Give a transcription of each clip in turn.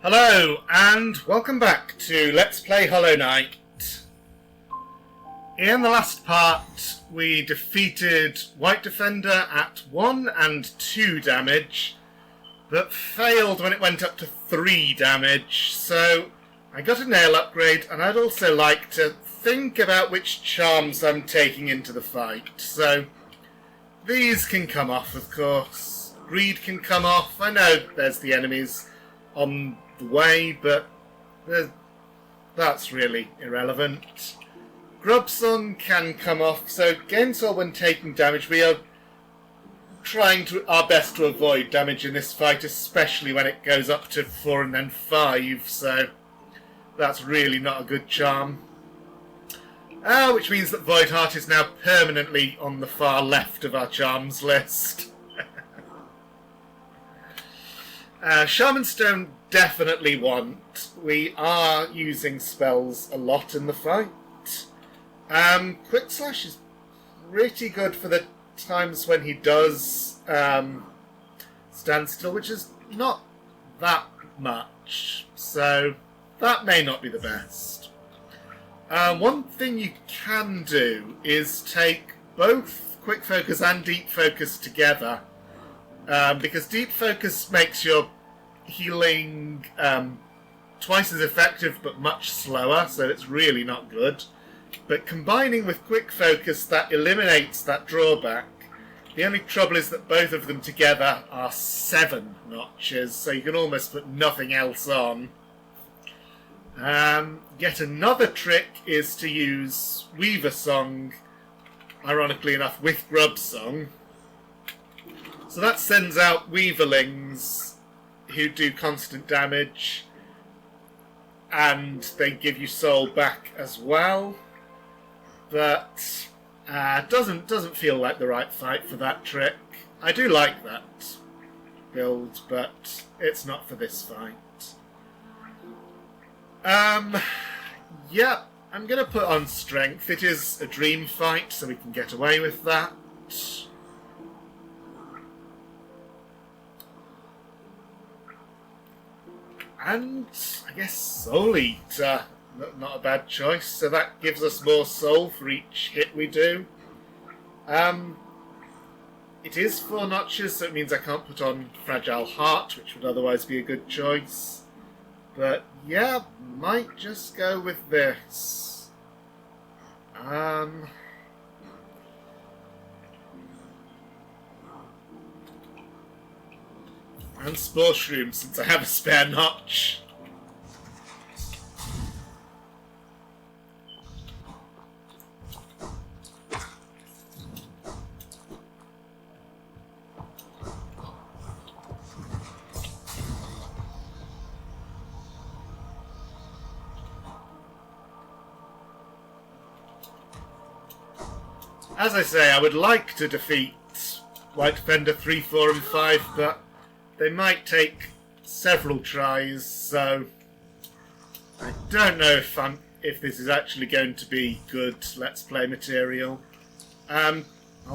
Hello, and welcome back to Let's Play Hollow Knight. In the last part, we defeated White Defender at 1 and 2 damage, but failed when it went up to 3 damage, so I got a nail upgrade, and I'd also like to think about which charms I'm taking into the fight. So, these can come off, of course. Greed can come off. I know there's the enemies on the way, but that's really irrelevant. Grubsong can come off, so Gainswell, when taking damage, we are trying our best to avoid damage in this fight, especially when it goes up to 4 and then 5, so that's really not a good charm. Which means that Voidheart is now permanently on the far left of our charms list. Shaman Stone definitely want. We are using spells a lot in the fight. Quick Slash is pretty good for the times when he does stand still, which is not that much, so that may not be the best. One thing you can do is take both Quick Focus and Deep Focus together, because Deep Focus makes your healing twice as effective but much slower, so it's really not good. But combining with Quick Focus, that eliminates that drawback. The only trouble is that both of them together are 7 notches, so you can almost put nothing else on. Yet another trick is to use Weaver Song, ironically enough, with Grub Song. So that sends out Weaverlings who do constant damage, and they give you soul back as well. But doesn't feel like the right fight for that trick. I do like that build, but it's not for this fight. Yeah, I'm going to put on Strength. It is a dream fight, so we can get away with that. And I guess Soul Eater, not a bad choice. So that gives us more soul for each hit we do. It is 4 notches, so it means I can't put on Fragile Heart, which would otherwise be a good choice. But yeah, might just go with this. And Spore Shroom, since I have a spare notch. As I say, I would like to defeat White Defender 3, 4 and 5, but they might take several tries, so I don't know if this is actually going to be good Let's Play material. I'll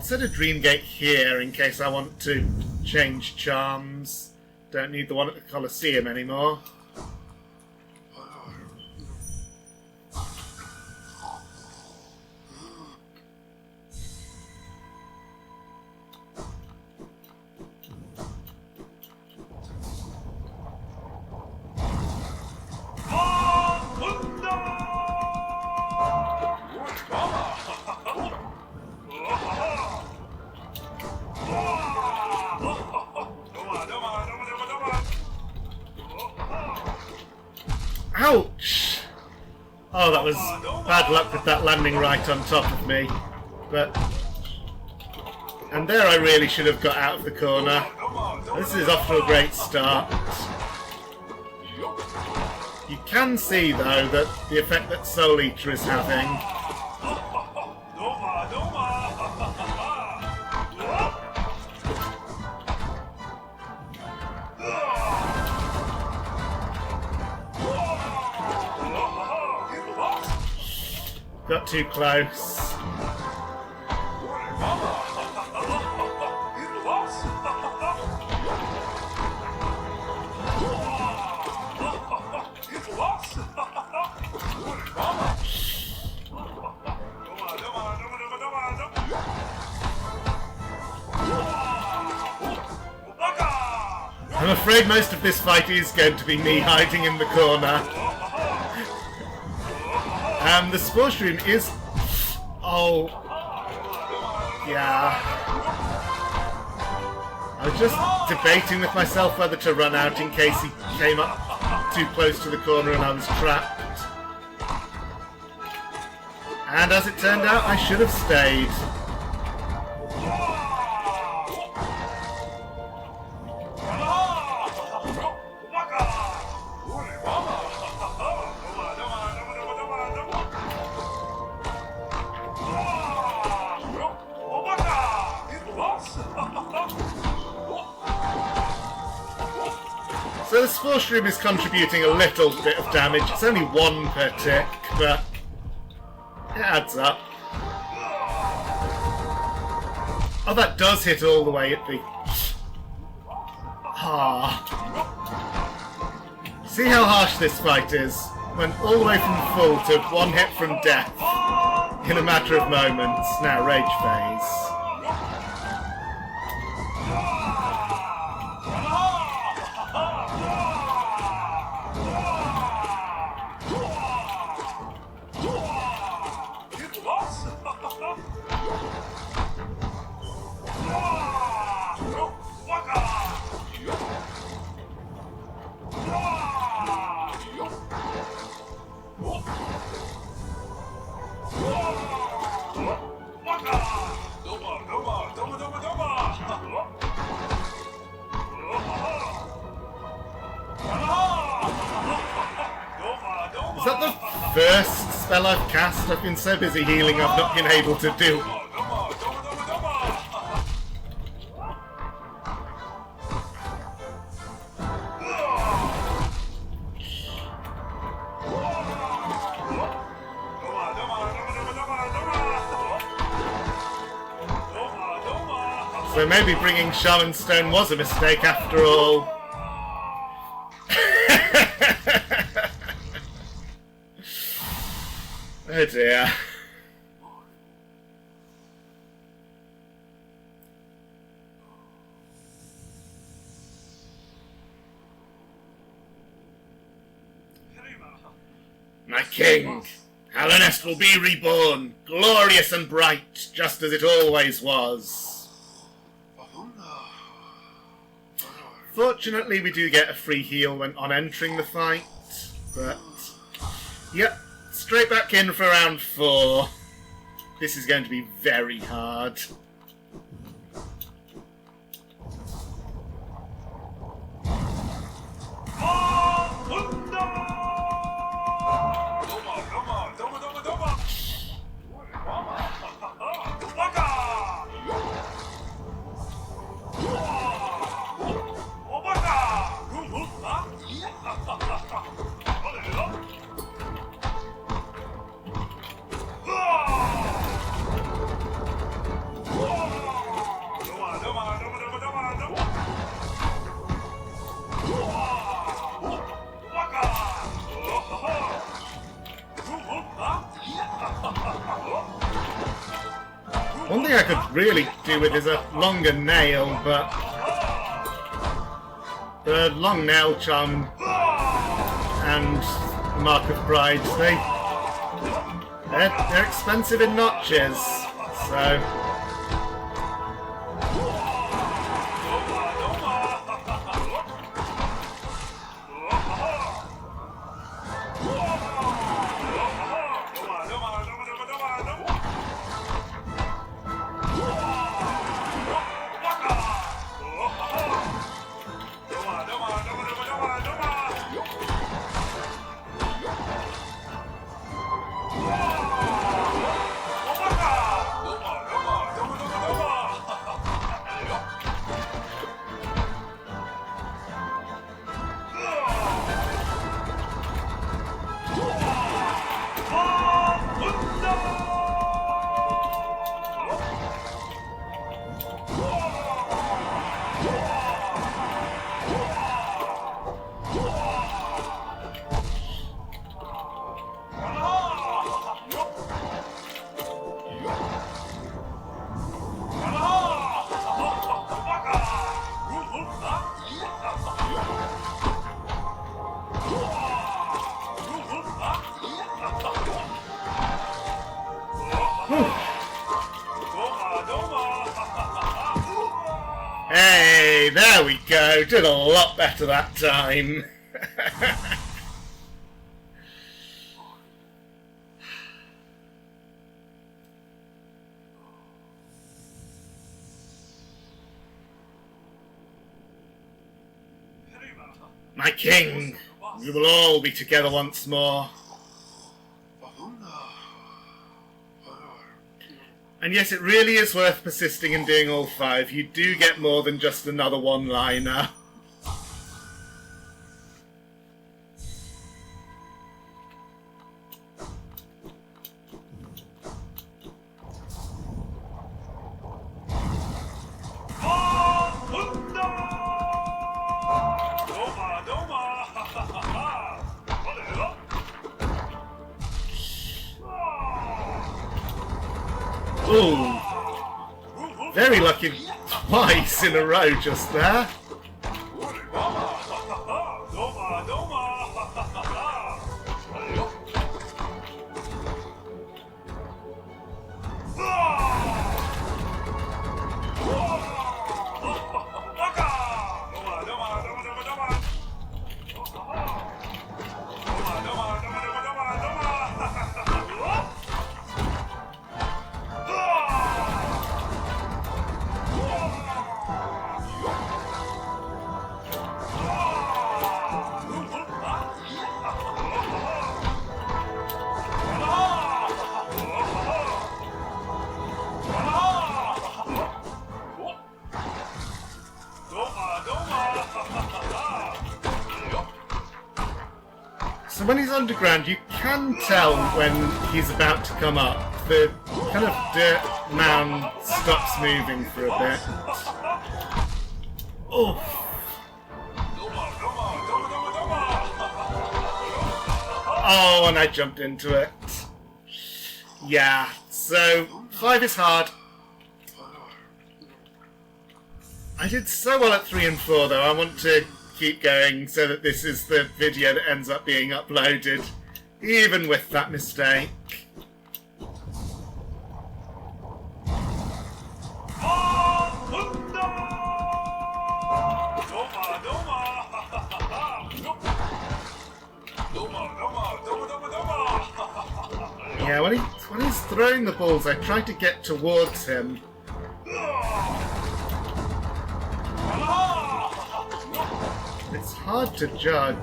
set a Dream Gate here in case I want to change charms. Don't need the one at the Colosseum anymore. Ouch! Oh, that was bad luck with that landing right on top of me. And there I really should have got out of the corner. This is off to a great start. You can see, though, that the effect that Soul Eater is having. Got too close. I'm afraid most of this fight is going to be me hiding in the corner. The sports room is... Oh... Yeah... I was just debating with myself whether to run out in case he came up too close to the corner and I was trapped. And as it turned out, I should have stayed. So the sports room is contributing a little bit of damage. It's only 1 per tick, but it adds up. Oh, that does hit all the way at the... See how harsh this fight is? Went all the way from full to 1 hit from death in a matter of moments. Now, rage phase. Is that the first spell I've cast? I've been so busy healing I've not been able to do. So maybe bringing Shaman Stone was a mistake after all. Oh dear. My king, Halonest will be reborn, glorious and bright, just as it always was. Fortunately, we do get a free heal when on entering the fight, but yep, straight back in for round 4. This is going to be very hard. One thing I could really do with is a longer nail, but the long nail charm and the Mark of Pride, they're expensive in notches, so... go. Did a lot better that time. My king, we will all be together once more. And yes, it really is worth persisting in doing all 5. You do get more than just another one-liner. Ooh, very lucky twice in a row just there. So when he's underground, you can tell when he's about to come up. The kind of dirt mound stops moving for a bit. Oh. Oh, and I jumped into it. Yeah, so 5 is hard. I did so well at 3 and 4 though. I want to keep going so that this is the video that ends up being uploaded, even with that mistake. Yeah, when he's throwing the balls, I try to get towards him. It's hard to judge.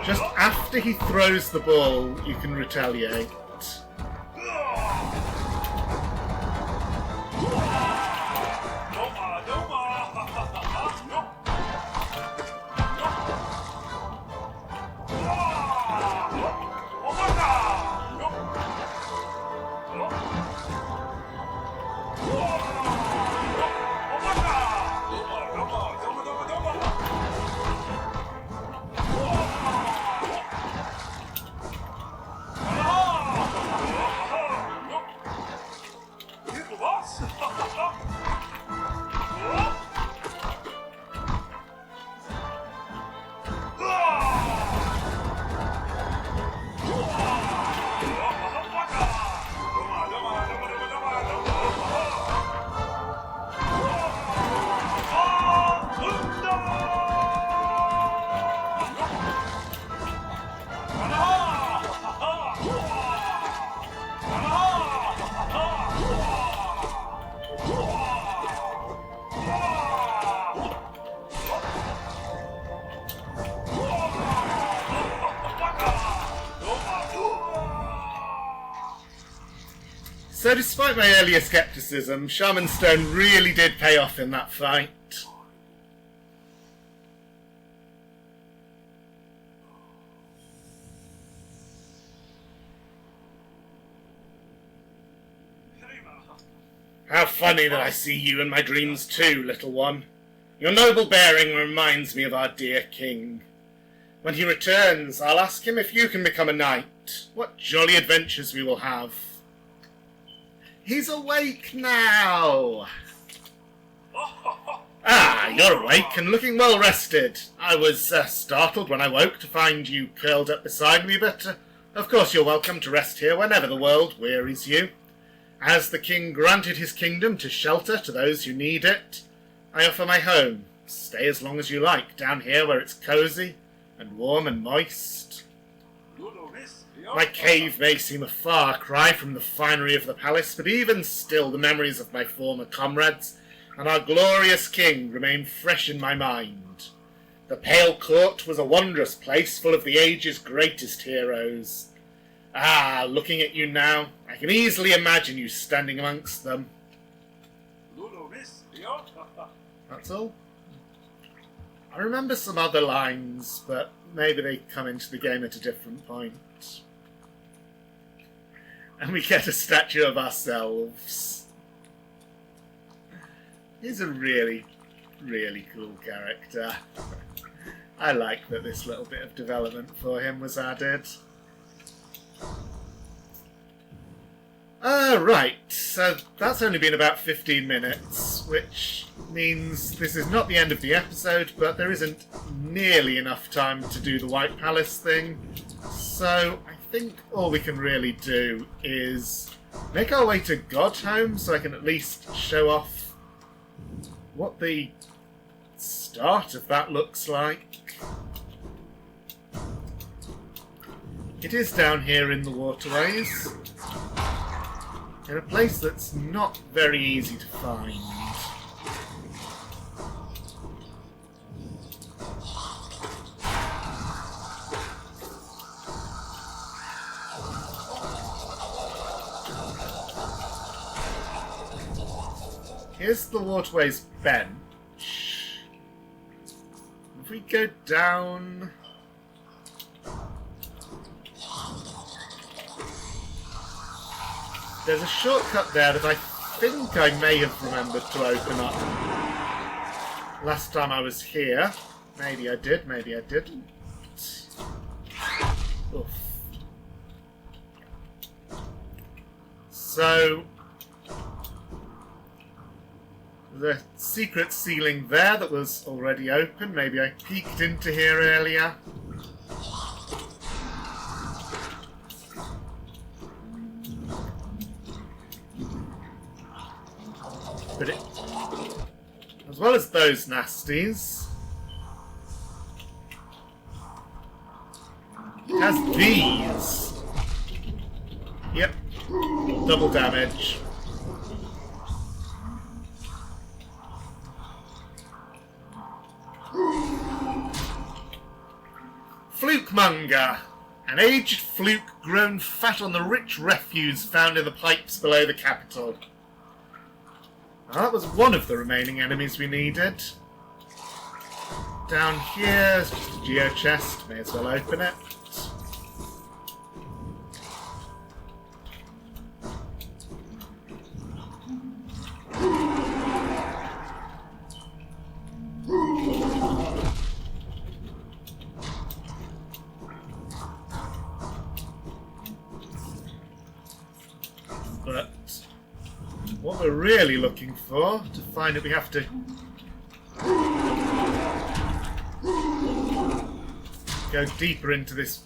Just after he throws the ball, you can retaliate. So despite my earlier skepticism, Shaman Stone really did pay off in that fight. How funny that I see you in my dreams too, little one. Your noble bearing reminds me of our dear king. When he returns, I'll ask him if you can become a knight. What jolly adventures we will have. He's awake now! Ah, you're awake and looking well rested. I was startled when I woke to find you curled up beside me, but Of course you're welcome to rest here whenever the world wearies you. As the king granted his kingdom to shelter to those who need it, I offer my home. Stay as long as you like down here where it's cosy and warm and moist. My cave may seem a far cry from the finery of the palace, but even still the memories of my former comrades and our glorious king remain fresh in my mind. The Pale Court was a wondrous place full of the age's greatest heroes. Ah, looking at you now, I can easily imagine you standing amongst them. That's all. I remember some other lines, but maybe they come into the game at a different point. And we get a statue of ourselves. He's a really, really cool character. I like that this little bit of development for him was added. Right, so that's only been about 15 minutes, which means this is not the end of the episode, but there isn't nearly enough time to do the White Palace thing. So I think all we can really do is make our way to Godhome so I can at least show off what the start of that looks like. It is down here in the waterways, in a place that's not very easy to find. Here's the waterways bench. If we go down... There's a shortcut there that I think I may have remembered to open up last time I was here. Maybe I did, maybe I didn't. Oof. So, the secret ceiling there that was already open. Maybe I peeked into here earlier. But it, as well as those nasties, it has these. Yep, double damage. Flukemonger, an aged fluke grown fat on the rich refuse found in the pipes below the capital. Now, that was one of the remaining enemies we needed. Down here is just a geo chest, may as well open it. But what we're really looking for, to find it, we have to go deeper into this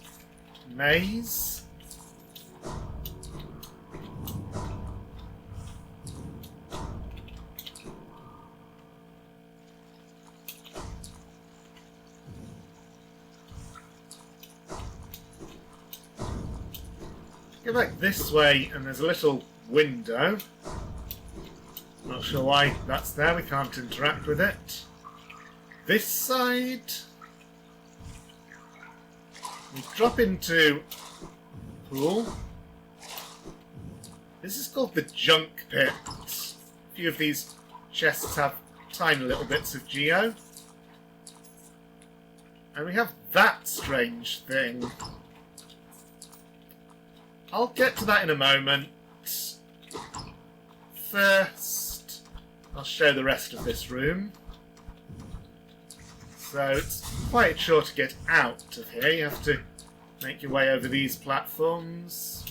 maze. Go back this way, and there's a little window. Not sure why that's there, we can't interact with it. This side, we drop into pool. This is called the junk pit. A few of these chests have tiny little bits of geo. And we have that strange thing. I'll get to that in a moment. First, I'll show the rest of this room. So it's quite sure to get out of here. You have to make your way over these platforms.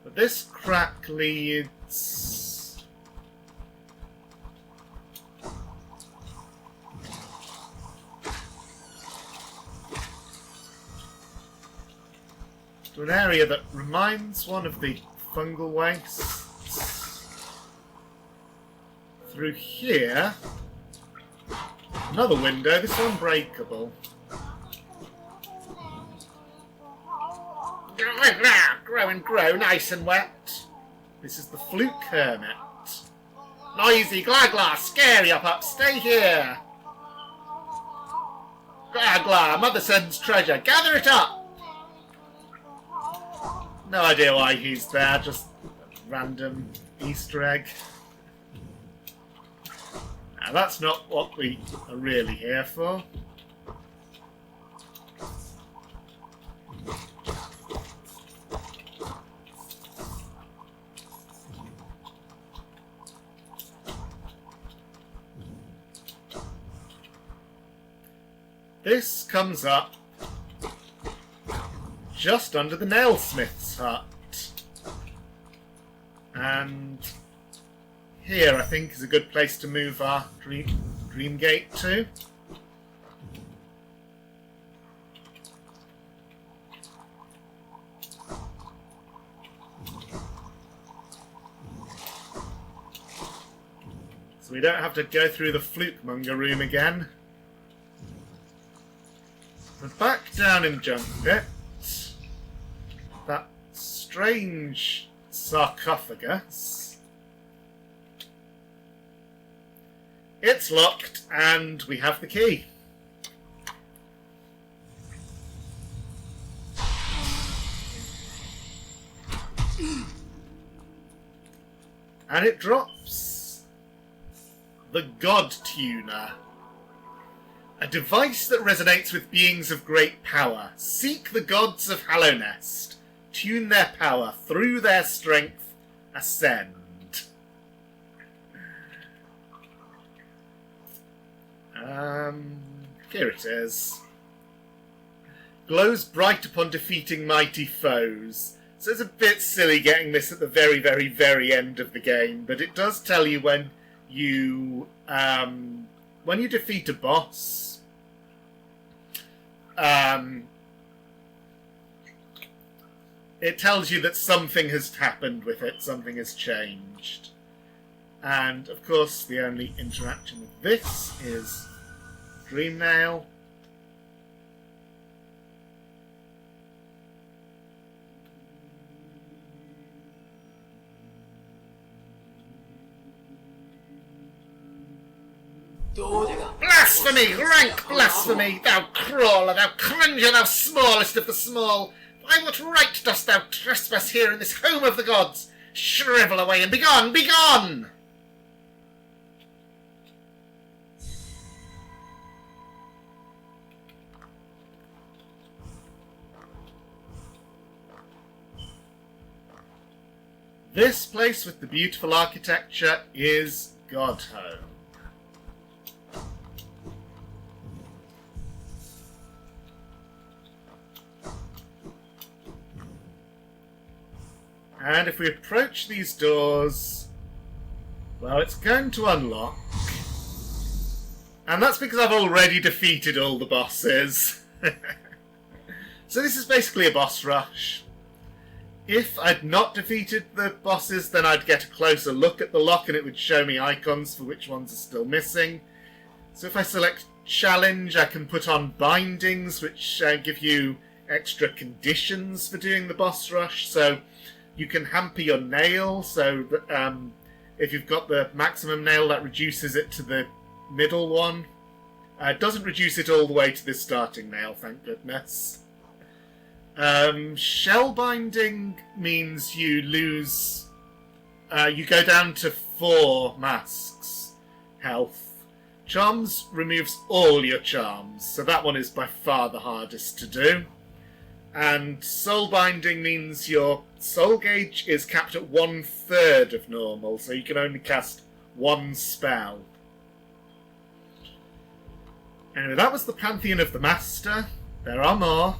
But this crack leads to an area that reminds one of the fungal wastes. Through here, another window, this one breakable. Grow and grow, nice and wet. This is the Fluke Hermit. Noisy, gla, scary up, stay here. Gla, mother sends treasure, gather it up. No idea why he's there, just a random Easter egg. Now that's not what we are really here for. This comes up just under the nailsmith's hut. And here, I think, is a good place to move our dream gate to. So we don't have to go through the Flukemonger room again. But back down in Junk Pit, that strange sarcophagus. It's locked, and we have the key. And it drops the God Tuner. A device that resonates with beings of great power. Seek the gods of Hallownest. Tune their power. Through their strength, ascend. Here it is. Glows bright upon defeating mighty foes. So it's a bit silly getting this at the very, very, very end of the game, but it does tell you when you defeat a boss. It tells you that something has happened with it, something has changed. And, of course, the only interaction with this is Dream Nail. Blasphemy! Rank blasphemy! Thou crawler, thou cringer, thou smallest of the small! By what right dost thou trespass here in this home of the gods? Shrivel away and begone! Begone! This place with the beautiful architecture is Godhome. And if we approach these doors, well, it's going to unlock. And that's because I've already defeated all the bosses. So this is basically a boss rush. If I'd not defeated the bosses, then I'd get a closer look at the lock and it would show me icons for which ones are still missing. So if I select challenge, I can put on bindings, which give you extra conditions for doing the boss rush. So you can hamper your nail, so that, if you've got the maximum nail, that reduces it to the middle one. It doesn't reduce it all the way to the starting nail, thank goodness. Shell binding means you lose... you go down to 4 masks health. Charms removes all your charms, so that one is by far the hardest to do. And soul binding means your soul gauge is capped at 1/3 of normal, so you can only cast 1 spell. Anyway, that was the Pantheon of the Master. There are more.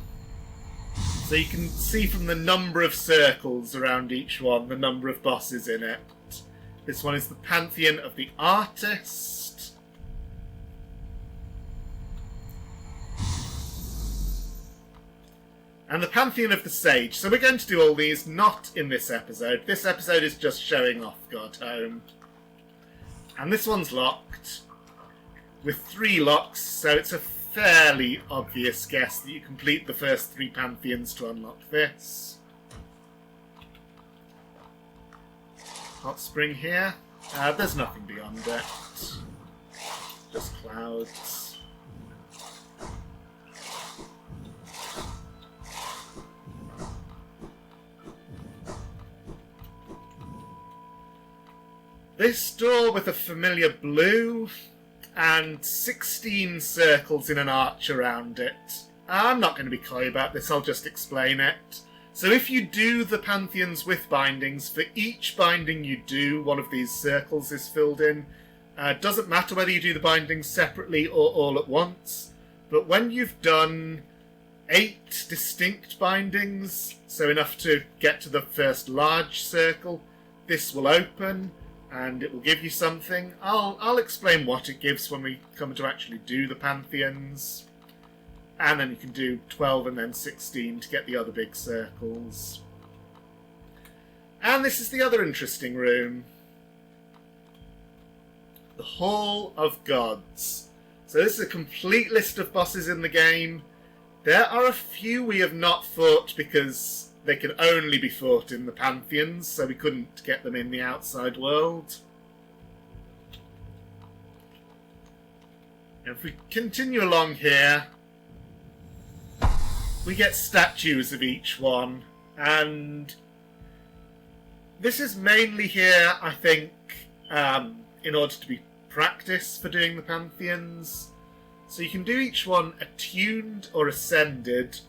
So you can see from the number of circles around each one, the number of bosses in it. This one is the Pantheon of the Artist. and the Pantheon of the Sage. So we're going to do all these, not in this episode. This episode is just showing off Godhome. And this one's locked, with 3 locks, so it's a fairly obvious guess that you complete the first 3 Pantheons to unlock this. Hot spring here. There's nothing beyond it. Just clouds. This door with a familiar blue and 16 circles in an arch around it. I'm not going to be coy about this, I'll just explain it. So if you do the Pantheons with bindings, for each binding you do, one of these circles is filled in. Doesn't matter whether you do the bindings separately or all at once, but when you've done 8 distinct bindings, so enough to get to the first large circle, this will open and it will give you something. I'll explain what it gives when we come to actually do the Pantheons. And then you can do 12 and then 16 to get the other big circles. And this is the other interesting room. The Hall of Gods. So this is a complete list of bosses in the game. There are a few we have not fought because they can only be fought in the Pantheons, so we couldn't get them in the outside world. And if we continue along here, we get statues of each one, and this is mainly here, I think, in order to be practice for doing the Pantheons. So you can do each one attuned or ascended.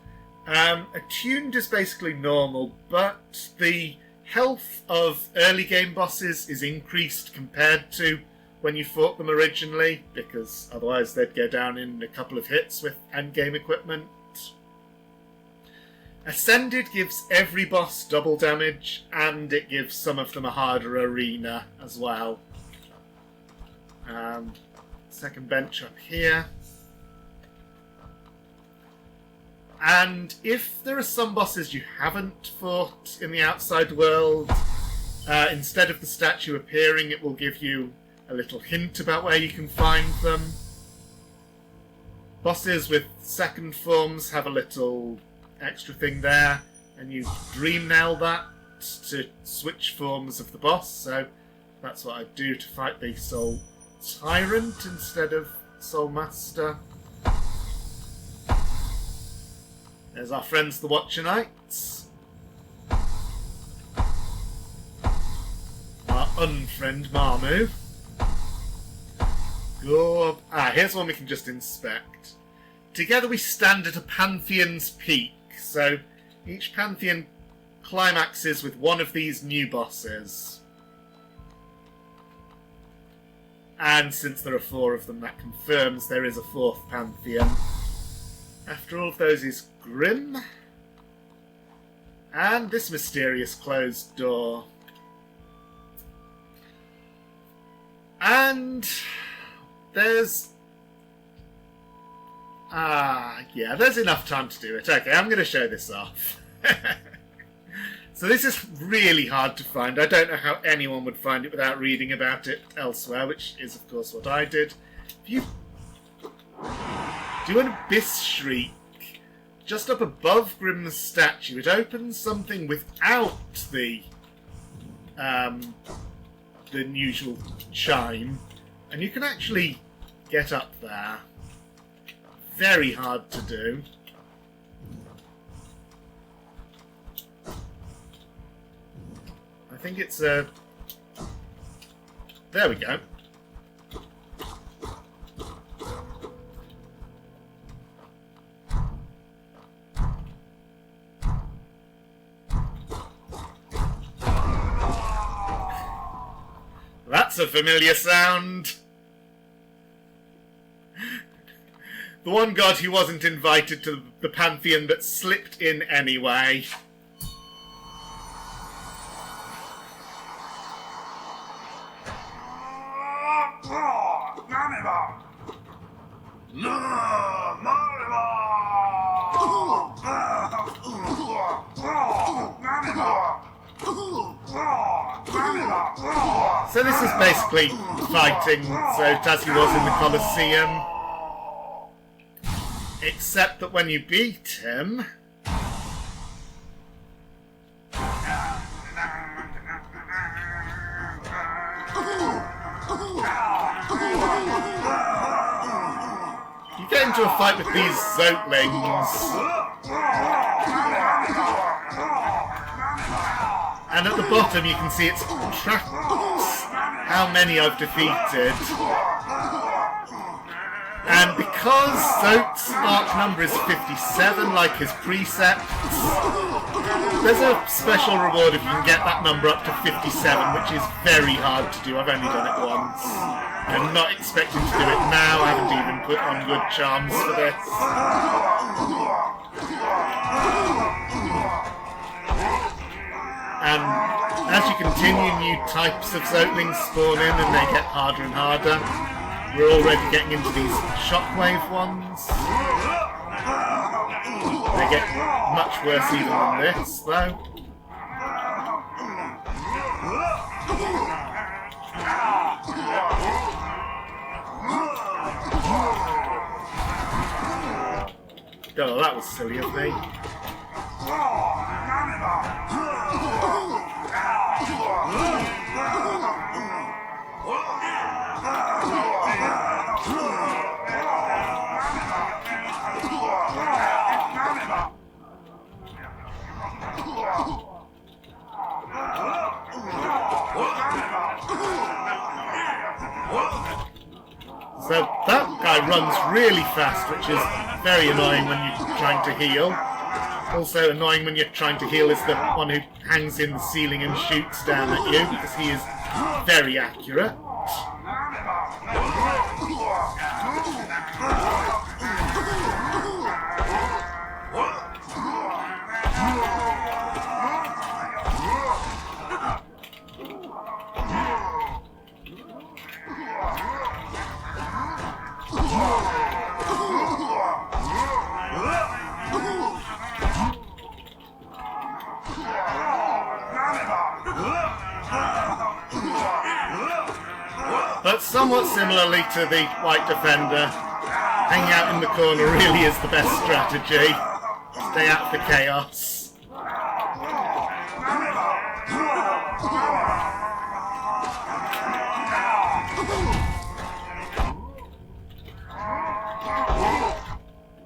Attuned is basically normal, but the health of early game bosses is increased compared to when you fought them originally, because otherwise they'd go down in a couple of hits with endgame equipment. Ascended gives every boss double damage, and it gives some of them a harder arena as well. Second bench up here. And if there are some bosses you haven't fought in the outside world, instead of the statue appearing, it will give you a little hint about where you can find them. Bosses with second forms have a little extra thing there, and you dream nail that to switch forms of the boss, so that's what I do to fight the Soul Tyrant instead of Soul Master. There's our friends the Watcher Knights. Our unfriend Marmu. Go up. Here's one we can just inspect. Together we stand at a Pantheon's peak. So each Pantheon climaxes with one of these new bosses. And since there are 4 of them, that confirms there is a 4th Pantheon. After all of those is Grim. And this mysterious closed door. And there's... yeah, there's enough time to do it. Okay, I'm going to show this off. So this is really hard to find. I don't know how anyone would find it without reading about it elsewhere, which is, of course, what I did. If you do an Abyss Shriek just up above Grim's statue, it opens something without the usual chime, and you can actually get up there. Very hard to do. I think it's a... There we go. That's a familiar sound. The one god who wasn't invited to the Pantheon but slipped in anyway. So this is basically fighting Zote as he was in the Colosseum, except that when you beat him, you get into a fight with these Zotelings. And at the bottom you can see it tracks how many I've defeated. And because Zote's arc number is 57, like his precepts, there's a special reward if you can get that number up to 57, which is very hard to do. I've only done it once. I'm not expecting to do it now. I haven't even put on good charms for this. And as you continue, new types of Zotelings spawn in and they get harder and harder. We're already getting into these shockwave ones. They get much worse even than this, though. Oh, that was silly of me. So that guy runs really fast, which is very annoying when you're trying to heal. Also annoying when you're trying to heal is the one who hangs in the ceiling and shoots down at you, because he is very accurate. But somewhat similarly to the White Defender, hanging out in the corner really is the best strategy. Stay out of the chaos.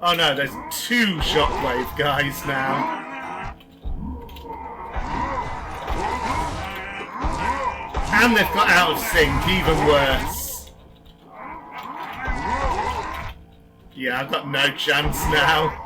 Oh no, there's two shockwave guys now. And they've got out of sync, even worse. Yeah, I've got no chance now.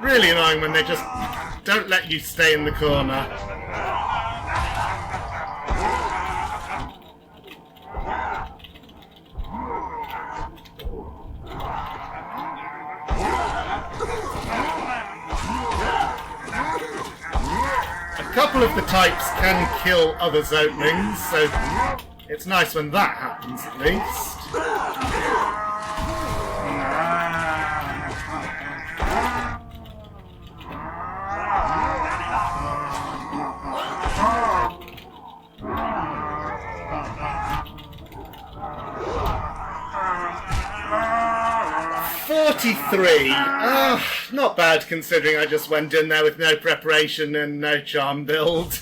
Really annoying when they just don't let you stay in the corner. A couple of the types can kill other Zotelings, so it's nice when that happens at least. 43. Not bad considering I just went in there with no preparation and no charm build.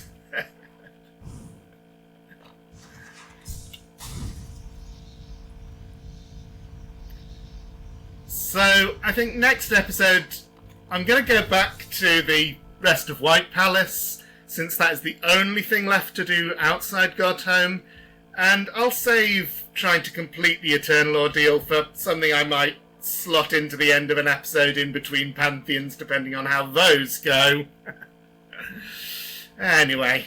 So, I think next episode I'm going to go back to the rest of White Palace, since that is the only thing left to do outside Godhome, and I'll save trying to complete the Eternal Ordeal for something I might slot into the end of an episode in between Pantheons, depending on how those go. Anyway,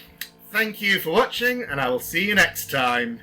thank you for watching, and I will see you next time.